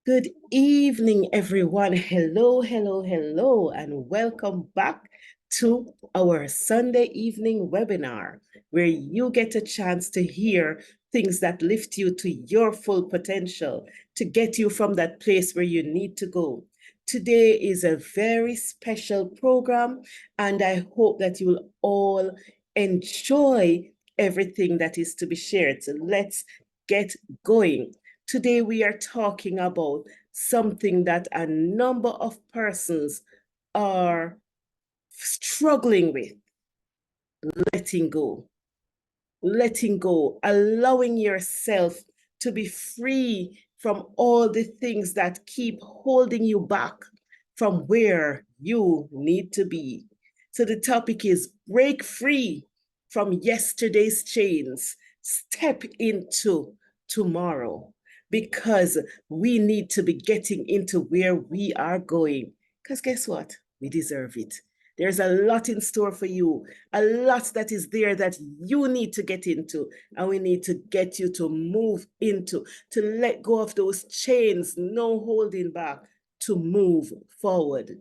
Good evening, everyone. Hello, hello, hello, and welcome back to our Sunday evening webinar, where you get a chance to hear things that lift you to your full potential, to get you from that place where you need to go. Today is a very special program, and I hope that you will all enjoy everything that is to be shared. So let's get going. Today, we are talking about something that a number of persons are struggling with: letting go. Letting go, allowing yourself to be free from all the things that keep holding you back from where you need to be. So, the topic is break free from yesterday's chains, step into tomorrow, because we need to be getting into where we are going. Because guess what? We deserve it. There's a lot in store for you, a lot that is there that you need to get into, and we need to get you to move into, to let go of those chains, no holding back, to move forward.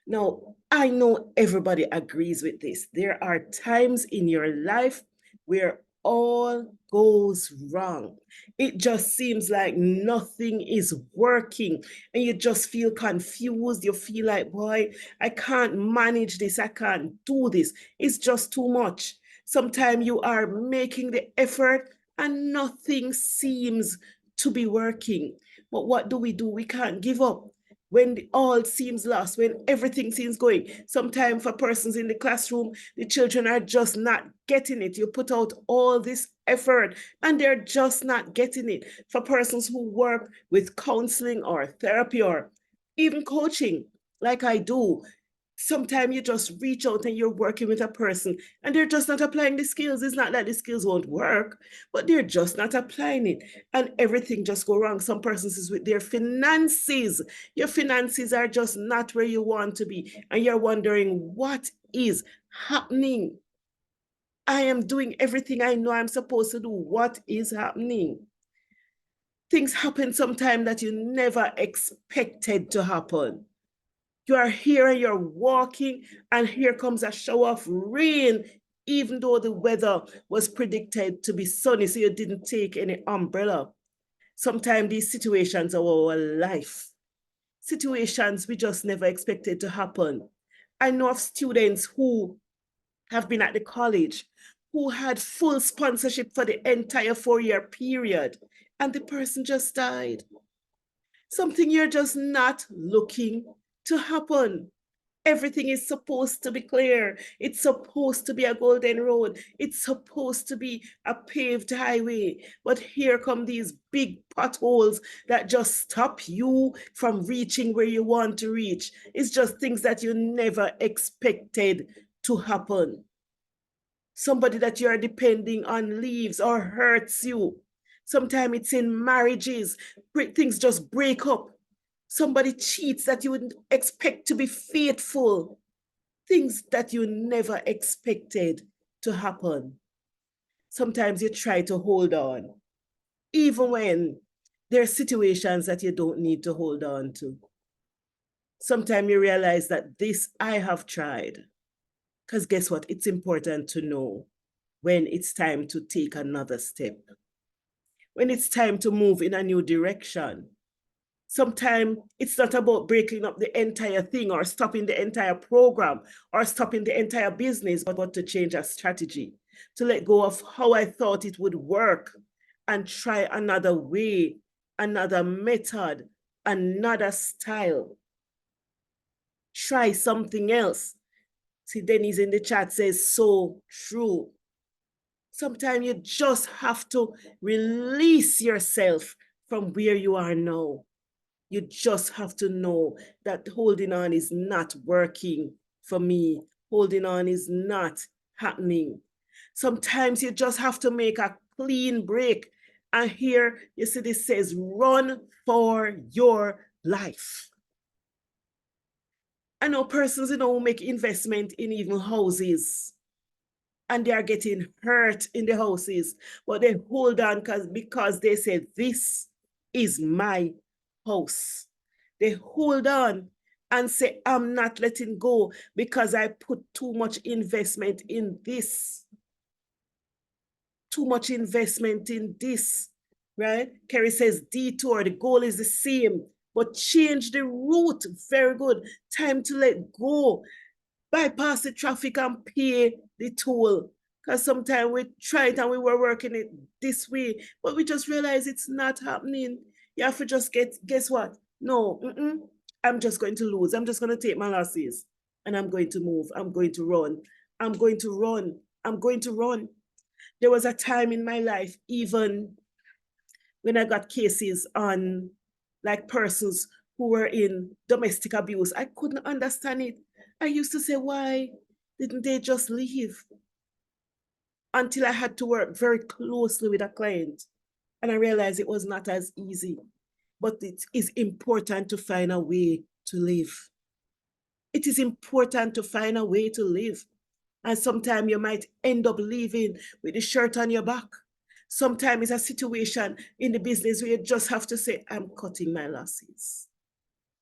Now, I know everybody agrees with this. There are times in your life where all goes wrong. It just seems like nothing is working, and you just feel confused. You feel like, boy, I can't manage this. I can't do this. It's just too much. Sometimes you are making the effort and nothing seems to be working. But what do? We can't give up when all seems lost, when everything seems going. Sometimes for persons in the classroom, the children are just not getting it. You put out all this effort and they're just not getting it. For persons who work with counseling or therapy or even coaching, like I do, sometimes you just reach out and you're working with a person and they're just not applying the skills. It's not that the skills won't work, but they're just not applying it. And everything just go wrong. Some persons is with their finances. Your finances are just not where you want to be. And you're wondering what is happening. I am doing everything I know I'm supposed to do. What is happening? Things happen sometimes that you never expected to happen. You are here and you're walking, and here comes a shower of rain, even though the weather was predicted to be sunny, so you didn't take any umbrella. Sometimes these situations are our life. Situations we just never expected to happen. I know of students who have been at the college who had full sponsorship for the entire 4 year period, and the person just died. Something you're just not looking to happen. Everything is supposed to be clear. It's supposed to be a golden road. It's supposed to be a paved highway. But here come these big potholes that just stop you from reaching where you want to reach. It's just things that you never expected to happen. Somebody that you're depending on leaves or hurts you. Sometimes it's in marriages, things just break up. Somebody cheats that you wouldn't expect to be faithful. Things that you never expected to happen. Sometimes you try to hold on, even when there are situations that you don't need to hold on to. Sometimes you realize that this I have tried. Because guess what? It's important to know when it's time to take another step, when it's time to move in a new direction. Sometimes it's not about breaking up the entire thing or stopping the entire program or stopping the entire business, but to change a strategy, to let go of how I thought it would work and try another way, another method, another style. Try something else. See, Denise in the chat says, so true. Sometimes you just have to release yourself from where you are now. You just have to know that holding on is not working for me. Holding on is not happening. Sometimes you just have to make a clean break. And here you see this says, run for your life. I know persons, who make investment in even houses, and they are getting hurt in the houses, but they hold on because they say, this is my house. They hold on and say, I'm not letting go because I put too much investment in this. Too much investment in this, right? Kerry says detour, the goal is the same, but change the route. Very good. Time to let go. Bypass the traffic and pay the toll. Because sometimes we try it and we were working it this way, but we just realize it's not happening. You have to just guess what? No, I'm just going to lose. I'm just going to take my losses and I'm going to move. I'm going to run. I'm going to run. I'm going to run. There was a time in my life, even when I got cases on like persons who were in domestic abuse, I couldn't understand it. I used to say, why didn't they just leave? Until I had to work very closely with a client. And I realized it was not as easy. But it is important to find a way to live. It is important to find a way to live. And sometimes you might end up leaving with the shirt on your back. Sometimes it's a situation in the business where you just have to say, I'm cutting my losses.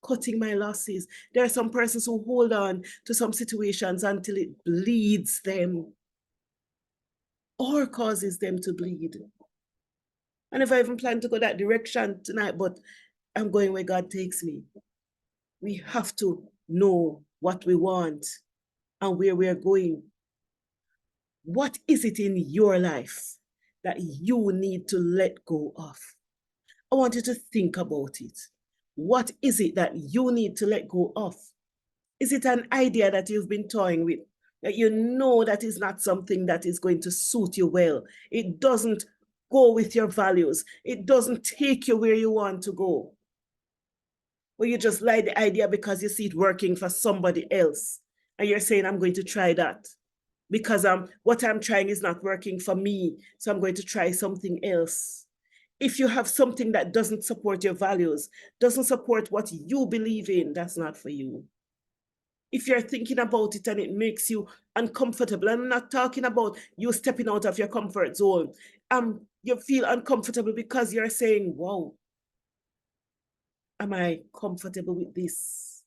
Cutting my losses. There are some persons who hold on to some situations until it bleeds them or causes them to bleed. I never even planned to go that direction tonight, but I'm going where God takes me. We have to know what we want and where we're going. What is it in your life that you need to let go of? I want you to think about it. What is it that you need to let go of? Is it an idea that you've been toying with, that you know that is not something that is going to suit you well? It doesn't go with your values. It doesn't take you where you want to go. Or you just like the idea because you see it working for somebody else. And you're saying, I'm going to try that because what I'm trying is not working for me. So I'm going to try something else. If you have something that doesn't support your values, doesn't support what you believe in, that's not for you. If you're thinking about it and it makes you uncomfortable, I'm not talking about you stepping out of your comfort zone. You feel uncomfortable because you're saying, wow, am I comfortable with this?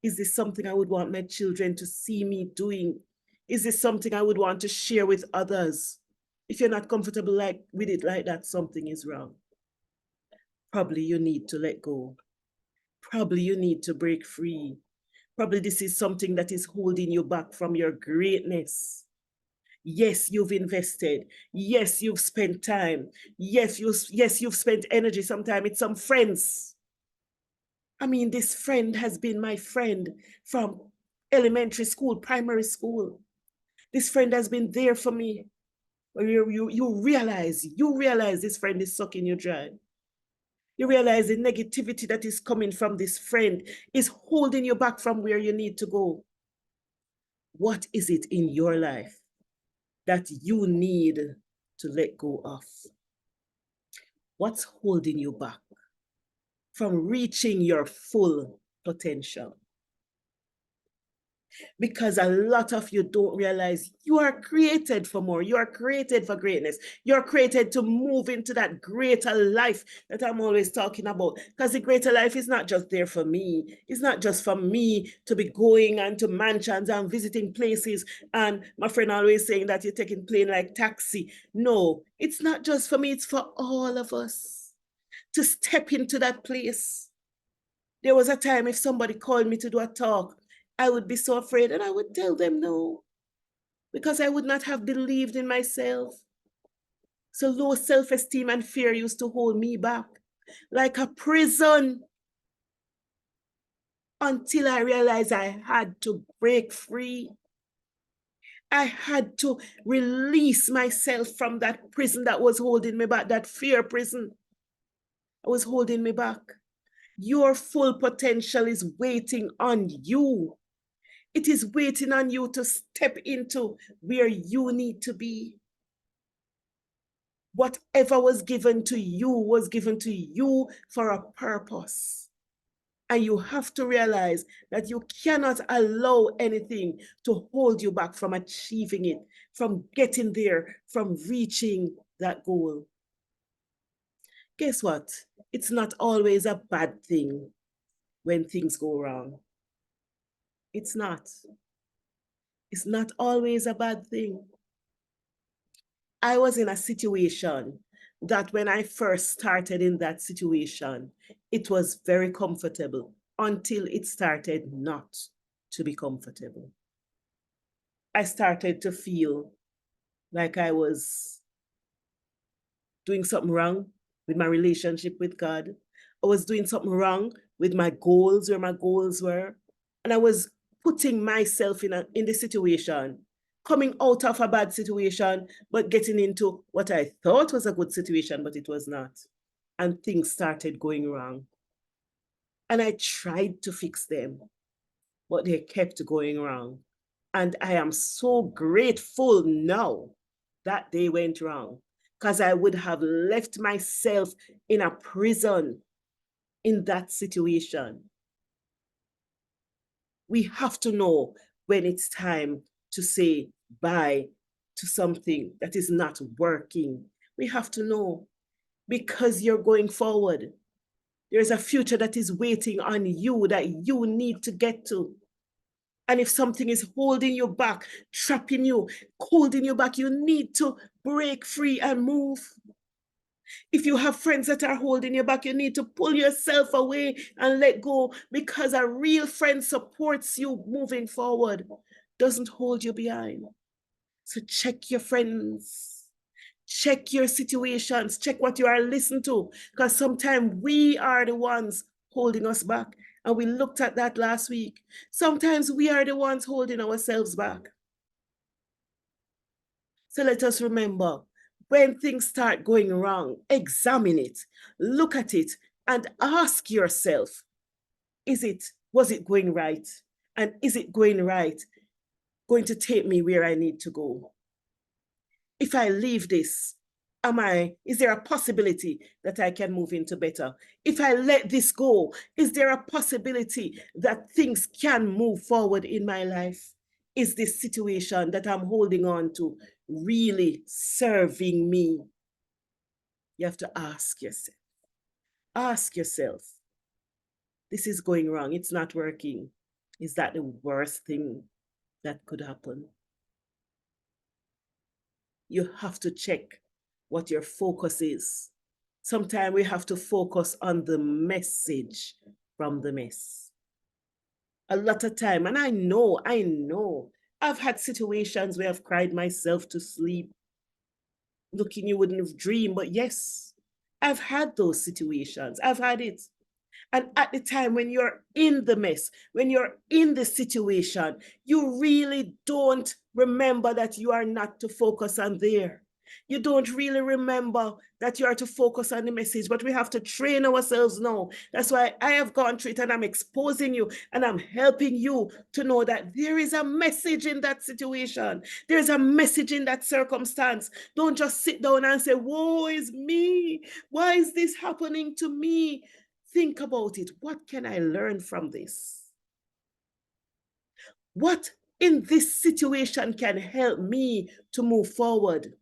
Is this something I would want my children to see me doing? Is this something I would want to share with others? If you're not comfortable with it like that, something is wrong. Probably you need to let go. Probably you need to break free. Probably this is something that is holding you back from your greatness. Yes, you've invested. Yes, you've spent time. Yes, you've spent energy. Sometimes it's some friends. I mean, this friend has been my friend from elementary school, primary school. This friend has been there for me. You realize this friend is sucking you dry. You realize the negativity that is coming from this friend is holding you back from where you need to go. What is it in your life that you need to let go of? What's holding you back from reaching your full potential? Because a lot of you don't realize you are created for more. You are created for greatness. You're created to move into that greater life that I'm always talking about. Because the greater life is not just there for me. It's not just for me to be going and to mansions and visiting places. And my friend always saying that you're taking plane like taxi. No, it's not just for me. It's for all of us to step into that place. There was a time if somebody called me to do a talk, I would be so afraid and I would tell them no, because I would not have believed in myself. So low self-esteem and fear used to hold me back like a prison until I realized I had to break free. I had to release myself from that prison that was holding me back, that fear prison that was holding me back. Your full potential is waiting on you. It is waiting on you to step into where you need to be. Whatever was given to you for a purpose. And you have to realize that you cannot allow anything to hold you back from achieving it, from getting there, from reaching that goal. Guess what? It's not always a bad thing when things go wrong. It's not. It's not always a bad thing. I was in a situation that when I first started in that situation, it was very comfortable until it started not to be comfortable. I started to feel like I was doing something wrong with my relationship with God. I was doing something wrong with my goals, where my goals were. And I was putting myself in the situation, coming out of a bad situation, but getting into what I thought was a good situation, but it was not. And things started going wrong. And I tried to fix them, but they kept going wrong. And I am so grateful now that they went wrong, because I would have left myself in a prison in that situation. We have to know when it's time to say bye to something that is not working. We have to know, because you're going forward. There's a future that is waiting on you that you need to get to. And if something is holding you back, trapping you, holding you back, you need to break free and move. If you have friends that are holding you back, you need to pull yourself away and let go, because a real friend supports you moving forward, doesn't hold you behind. So check your friends, check your situations, check what you are listening to, because sometimes we are the ones holding us back. And we looked at that last week. Sometimes we are the ones holding ourselves back. So let us remember, when things start going wrong, examine it, look at it, and ask yourself, was it going right? And is it going right, going to take me where I need to go? If I leave this, is there a possibility that I can move into better? If I let this go, is there a possibility that things can move forward in my life? Is this situation that I'm holding on to really serving me? You have to ask yourself. Ask yourself, this is going wrong. It's not working. Is that the worst thing that could happen? You have to check what your focus is. Sometimes we have to focus on the message from the mess. A lot of time, and I know, I've had situations where I've cried myself to sleep, looking you wouldn't have dreamed, but yes, I've had those situations. I've had it. And at the time when you're in the mess, when you're in the situation, you really don't remember that you are not to focus on there. You don't really remember that you are to focus on the message, but we have to train ourselves now. That's why I have gone through it, and I'm exposing you and I'm helping you to know that there is a message in that situation. There's a message in that circumstance. Don't just sit down and say, woe is me. Why is this happening to me? Think about it. What can I learn from this? What in this situation can help me to move forward?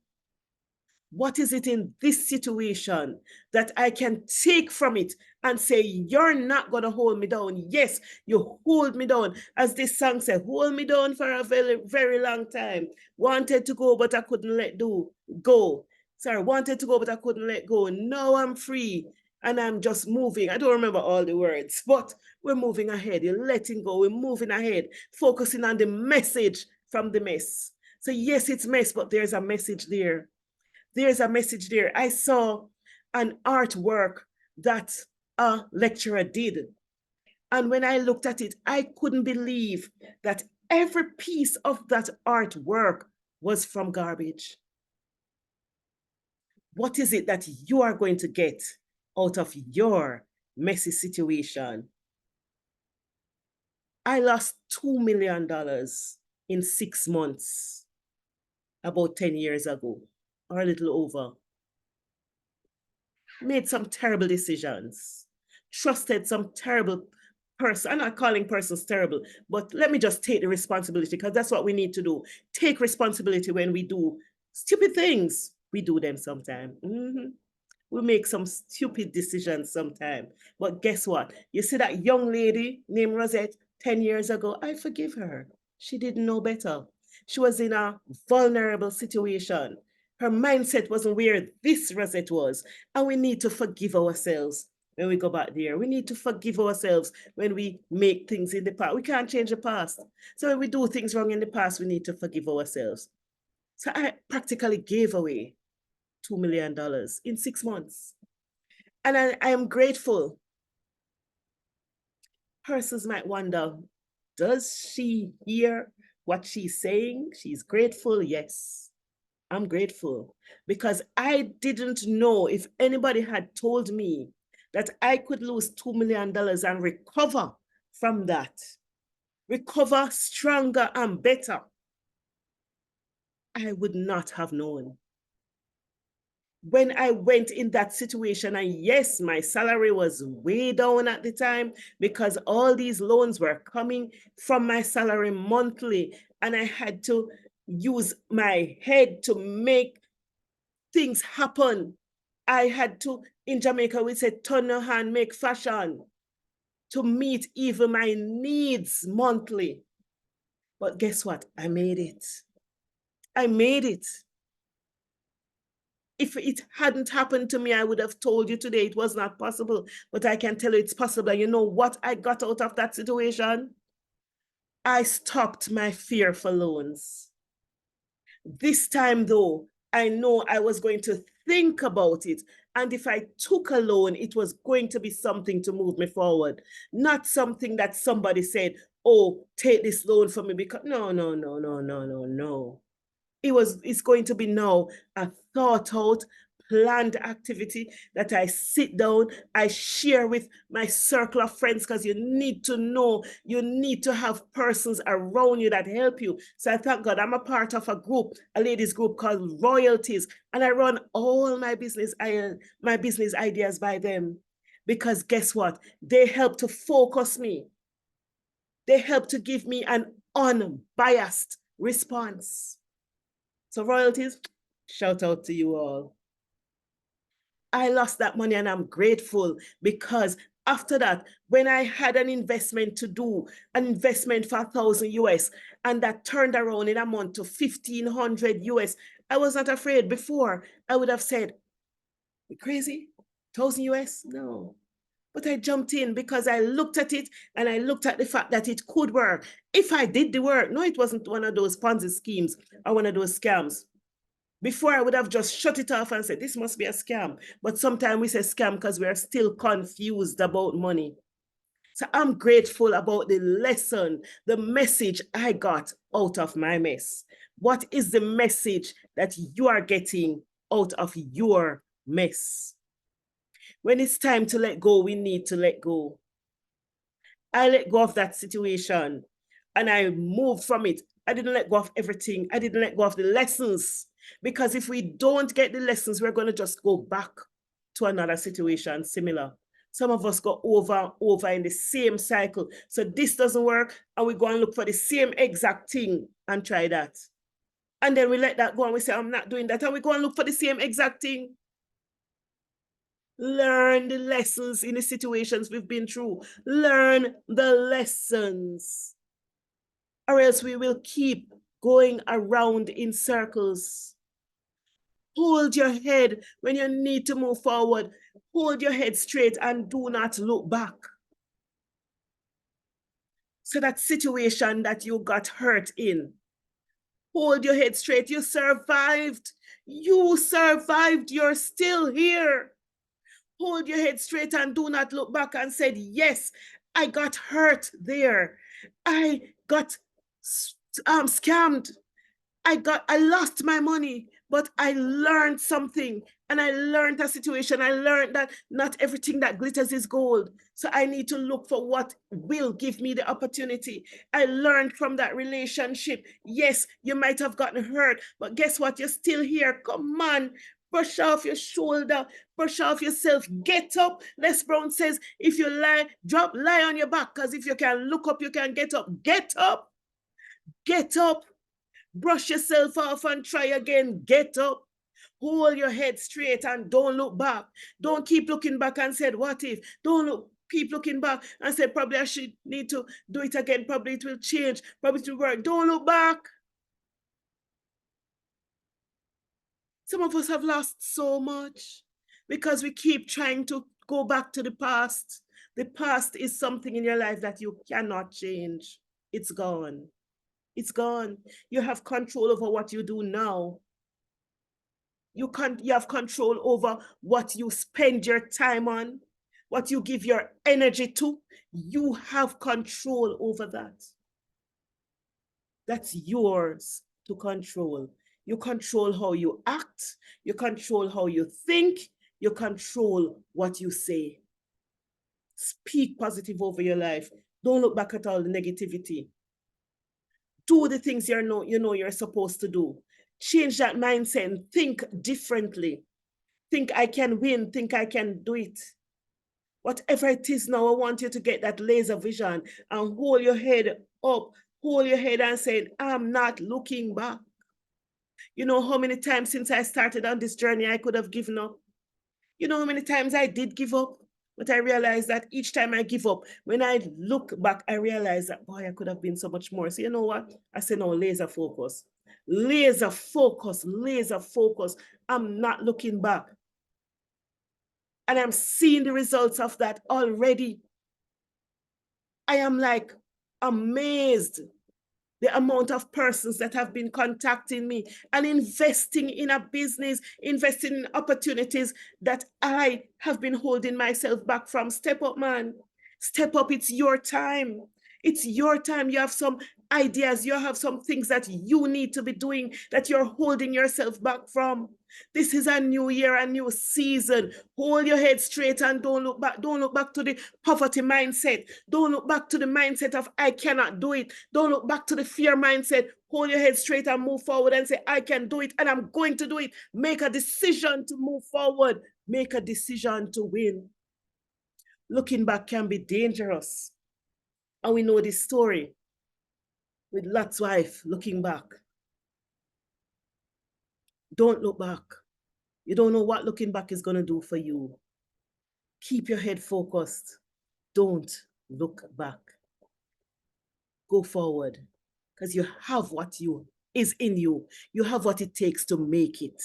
What is it in this situation that I can take from it and say, you're not going to hold me down? Yes, you hold me down. As this song said, hold me down for a very, very long time. Wanted to go, but I couldn't let go. Sorry, wanted to go, but I couldn't let go. Now I'm free and I'm just moving. I don't remember all the words, but we're moving ahead. You're letting go. We're moving ahead, focusing on the message from the mess. So yes, it's mess, but there's a message there. There's a message there. I saw an artwork that a lecturer did. And when I looked at it, I couldn't believe that every piece of that artwork was from garbage. What is it that you are going to get out of your messy situation? I lost $2 million in 6 months about 10 years ago, or a little over. Made some terrible decisions, trusted some terrible person. I'm not calling persons terrible, but let me just take the responsibility, because that's what we need to do. Take responsibility when we do stupid things. We do them sometimes. We make some stupid decisions sometimes. But guess what? You see that young lady named Rosette 10 years ago? I forgive her. She didn't know better. She was in a vulnerable situation. Her mindset wasn't where this Rosette was. And we need to forgive ourselves when we go back there. We need to forgive ourselves when we make things in the past. We can't change the past. So when we do things wrong in the past, we need to forgive ourselves. So I practically gave away $2 million in 6 months. And I am grateful. Persons might wonder, does she hear what she's saying? She's grateful. Yes, I'm grateful because I didn't know if anybody had told me that I could lose $2 million and recover from that, recover stronger and better. I would not have known. When I went in that situation, and yes, my salary was way down at the time because all these loans were coming from my salary monthly, and I had to use my head to make things happen. I had to, in Jamaica, we say, turn your hand, make fashion to meet even my needs monthly. But guess what? I made it. I made it. If it hadn't happened to me, I would have told you today it was not possible. But I can tell you it's possible. And you know what I got out of that situation? I stopped my fear for loans. This time, though, I know I was going to think about it. And if I took a loan, it was going to be something to move me forward, not something that somebody said, oh, take this loan for me. Because no. It's going to be now a thought out, planned activity that I sit down, I share with my circle of friends, because you need to know, you need to have persons around you that help you. So I thank God I'm a part of a group, a ladies group called Royalties, and I run all my business ideas by them. Because guess what? They help to focus me. They help to give me an unbiased response. So Royalties, shout out to you all. I lost that money and I'm grateful because after that, when I had an investment to do, an investment for 1,000 US, and that turned around in a month to 1,500 US, I was not afraid. Before, I would have said, you crazy? 1,000 US? No. But I jumped in because I looked at it and I looked at the fact that it could work. If I did the work, no, it wasn't one of those Ponzi schemes or one of those scams. Before I would have just shut it off and said, this must be a scam. But sometimes we say scam because we are still confused about money. So I'm grateful about the lesson, the message I got out of my mess. What is the message that you are getting out of your mess? When it's time to let go, we need to let go. I let go of that situation and I moved from it. I didn't let go of everything. I didn't let go of the lessons. Because if we don't get the lessons, we're going to just go back to another situation similar. Some of us go over in the same cycle. So this doesn't work, and we go and look for the same exact thing and try that. And then we let that go and we say, I'm not doing that. And we go and look for the same exact thing. Learn the lessons in the situations we've been through. Learn the lessons. Or else we will keep going around in circles. Hold your head when you need to move forward. Hold your head straight and do not look back. So that situation that you got hurt in, hold your head straight. You survived. You survived. You're still here. Hold your head straight and do not look back and said, yes, I got hurt there. I got scammed. I lost my money, but I learned something, and I learned a situation. I learned that not everything that glitters is gold. So I need to look for what will give me the opportunity. I learned from that relationship. Yes, you might have gotten hurt, but guess what? You're still here. Come on. Brush off your shoulder, brush off yourself, get up. Les Brown says, if you lie on your back, because if you can look up, you can get up. Get up, get up. Brush yourself off and try again. Get up. Hold your head straight and don't look back. Don't keep looking back and said, what if? Keep looking back and say, probably I should need to do it again. Probably it will change. Probably it will work. Don't look back. Some of us have lost so much because we keep trying to go back to the past. The past is something in your life that you cannot change. It's gone. It's gone. You have control over what you do now. You have control over what you spend your time on, what you give your energy to. You have control over that. That's yours to control. You control how you act, you control how you think, you control what you say. Speak positive over your life. Don't look back at all the negativity. Do the things you know you're supposed to do. Change that mindset and think differently. Think I can win, think I can do it. Whatever it is now, I want you to get that laser vision and hold your head up, hold your head and say, I'm not looking back. You know how many times since I started on this journey I could have given up? You know how many times I did give up? But I realized that each time I give up, when I look back, I realize that, boy, I could have been so much more. So you know what? I say, no, laser focus. Laser focus, laser focus. I'm not looking back. And I'm seeing the results of that already. I am like amazed the amount of persons that have been contacting me and investing in a business, investing in opportunities that I have been holding myself back from. Step up, man. Step up. It's your time. It's your time. You have some ideas. You have some things that you need to be doing that you're holding yourself back from. This is a new year, a new season. Hold your head straight and don't look back. Don't look back to the poverty mindset. Don't look back to the mindset of I cannot do it. Don't look back to the fear mindset. Hold your head straight and move forward and say, I can do it and I'm going to do it. Make a decision to move forward. Make a decision to win. Looking back can be dangerous. And we know this story with Lot's wife looking back. Don't look back. You don't know what looking back is going to do for you. Keep your head focused. Don't look back. Go forward because you have what is in you. You have what it takes to make it.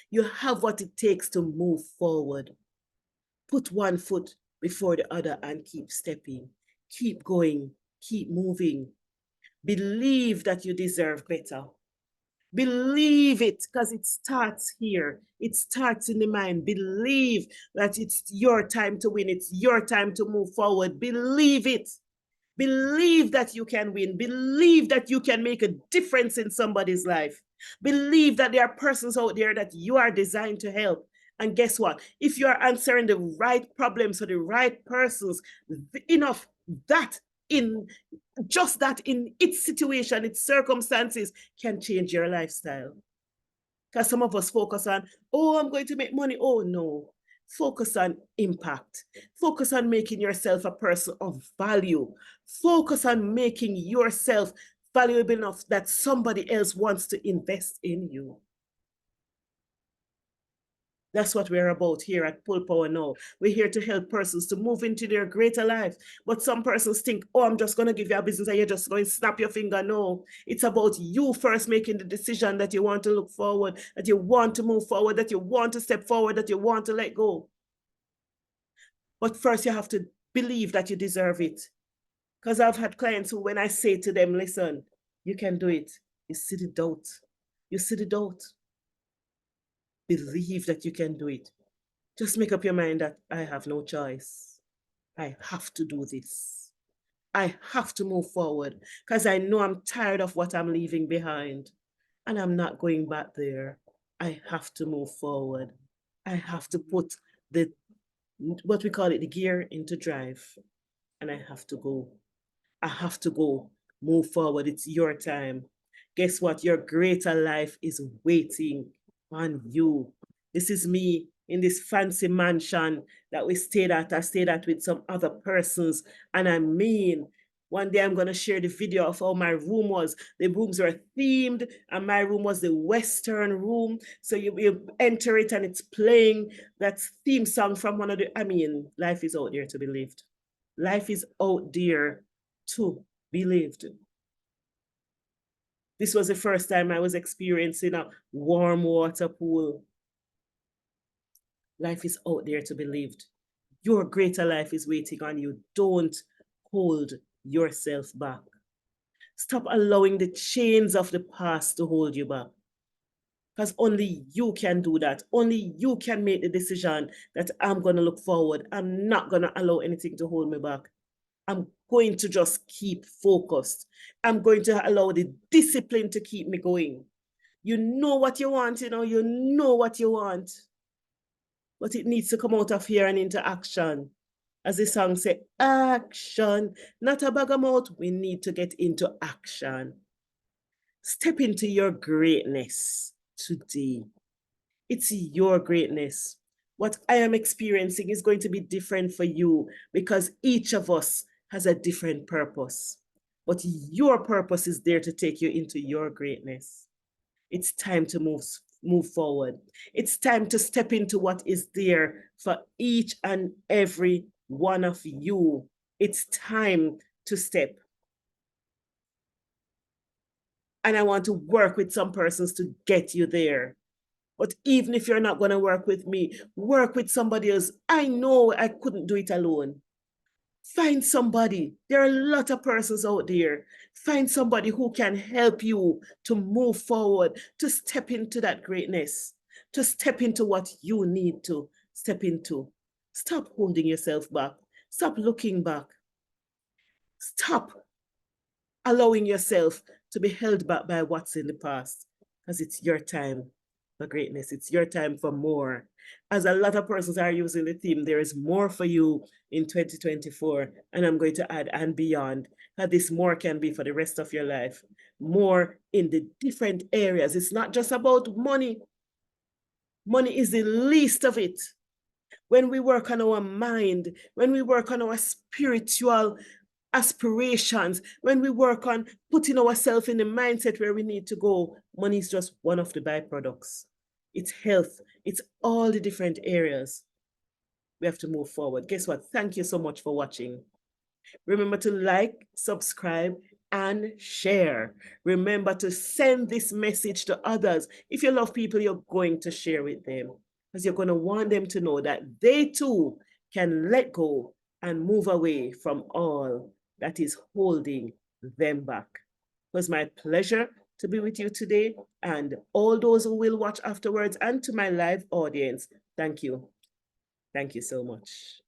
You have what it takes to move forward. Put one foot before the other and keep stepping. Keep going. Keep moving. Believe that you deserve better. Believe it because it starts here. It starts in the mind. Believe that it's your time to win. It's your time to move forward. Believe it. Believe that you can win. Believe that you can make a difference in somebody's life. Believe that there are persons out there that you are designed to help. And guess what? If you are answering the right problems for the right persons, enough that in just that in its situation, its circumstances can change your lifestyle. Because some of us focus on, oh, I'm going to make money. Oh, no. Focus on impact. Focus on making yourself a person of value. Focus on making yourself valuable enough that somebody else wants to invest in you. That's what we're about here at Pull Power Now. We're here to help persons to move into their greater life. But some persons think, oh, I'm just going to give you a business and you're just going to snap your finger. No, it's about you first making the decision that you want to look forward, that you want to move forward, that you want to step forward, that you want to let go. But first you have to believe that you deserve it. Because I've had clients who, when I say to them, listen, you can do it, you see the doubt. You see the doubt. Believe that you can do it. Just make up your mind that I have no choice. I have to do this. I have to move forward because I know I'm tired of what I'm leaving behind and I'm not going back there. I have to move forward. I have to put what we call it, the gear into drive, and I have to go. I have to go. Move forward. It's your time. Guess what? Your greater life is waiting on you. This is me in this fancy mansion that we stayed at. I stayed at with some other persons. And I mean, One day I'm going to share the video of how my room was. The rooms were themed, and my room was the Western room. So you enter it and it's playing that theme song from one of the, life is out there to be lived. Life is out there to be lived. This was the first time I was experiencing a warm water pool. Life is out there to be lived. Your greater life is waiting on you. Don't hold yourself back. Stop allowing the chains of the past to hold you back. Because only you can do that. Only you can make the decision that I'm going to look forward. I'm not going to allow anything to hold me back. I'm going to just keep focused. I'm going to allow the discipline to keep me going. You know what you want, you know what you want. But it needs to come out of here and into action. As the song says, action, not a bag of mouth. We need to get into action. Step into your greatness today. It's your greatness. What I am experiencing is going to be different for you because each of us has a different purpose. But your purpose is there to take you into your greatness. It's time to move forward. It's time to step into what is there for each and every one of you. It's time to step. And I want to work with some persons to get you there. But even if you're not going to work with me, work with somebody else. I know I couldn't do it alone. Find somebody. There are a lot of persons out there. Find somebody who can help you to move forward, to step into that greatness, to step into what you need to step into. Stop holding yourself back. Stop looking back. Stop allowing yourself to be held back by what's in the past, because it's your time for greatness. It's your time for more. As a lot of persons are using the theme, there is more for you in 2024, and I'm going to add and beyond. That this more can be for the rest of your life. More in the different areas. It's not just about money. Money is the least of it. When we work on our mind, when we work on our spiritual aspirations, when we work on putting ourselves in the mindset where we need to go, money is just one of the byproducts. It's health. It's all the different areas. We have to move forward. Guess what? Thank you so much for watching. Remember to like, subscribe, and share. Remember to send this message to others. If you love people, you're going to share with them, because you're going to want them to know that they too can let go and move away from all that is holding them back. It was my pleasure to be with you today, and all those who will watch afterwards, and to my live audience, thank you. Thank you so much.